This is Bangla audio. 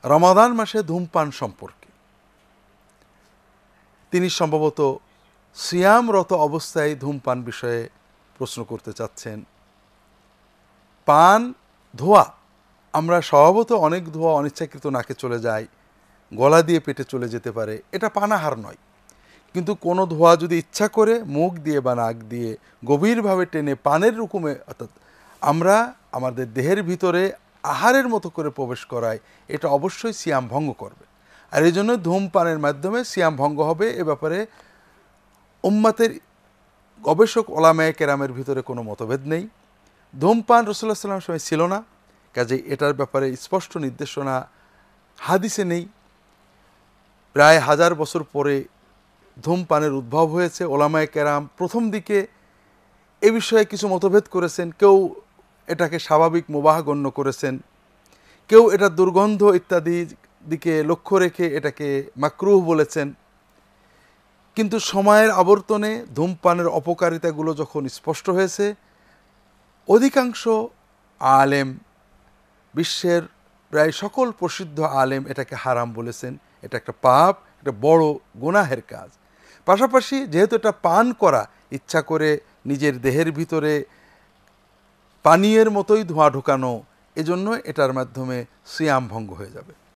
রমাদান মাসে ধূমপান সম্পর্কে। তিনি সম্ভবত সিয়ামরত অবস্থায় ধূমপান বিষয়ে প্রশ্ন করতে চাচ্ছেন। পান ধোয়া, আমরা স্বভাবত অনেক ধোয়া অনিচ্ছাকৃত নাকে চলে যায়, গলা দিয়ে পেটে চলে যেতে পারে, এটা পানাহার নয়। কিন্তু কোনো ধোয়া যদি ইচ্ছা করে মুখ দিয়ে বা নাক দিয়ে গভীরভাবে টেনে পানের রকমে, অর্থাৎ আমরা আমাদের দেহের ভিতরে আহারের মতো করে প্রবেশ করায়, এটা অবশ্যই সিয়াম ভঙ্গ করবে। আর এই জন্য ধূমপানের মাধ্যমে সিয়াম ভঙ্গ হবে, এ ব্যাপারে উম্মতের গবেষক ওলামায়ে কেরামের ভিতরে কোনো মতভেদ নেই। ধূমপান রাসূলুল্লাহ সাল্লাল্লাহু আলাইহি ওয়াসাল্লামের সময় ছিল না, কাজেই এটার ব্যাপারে স্পষ্ট নির্দেশনা হাদিসে নেই। প্রায় 1000 বছর পরে ধূমপানের উদ্ভব হয়েছে। ওলামায়ে কেরাম প্রথম দিকে এ বিষয়ে কিছু মতভেদ করেছেন। কেউ এটাকে স্বাভাবিক মুবাহ গণ্য করেছেন, কেউ এটা দুর্গন্ধ ইত্যাদি দিকে লক্ষ্য রেখে এটাকে মাকরুহ বলেছেন। কিন্তু সময়ের আবর্তনে ধূমপানের অপকারিতাগুলো যখন স্পষ্ট হয়েছে, অধিকাংশ আলেম, বিশ্বের প্রায় সকল প্রসিদ্ধ আলেম এটাকে হারাম বলেছেন। এটা একটা পাপ, একটা বড় গুনাহের কাজ। পাশাপাশি যেহেতু এটা পান করা, ইচ্ছা করে নিজের দেহের ভিতরে পানীয়ের মতোই ধোঁয়া ঢোকানো, এজন্য এটার মাধ্যমে সিয়াম ভঙ্গ হয়ে যাবে।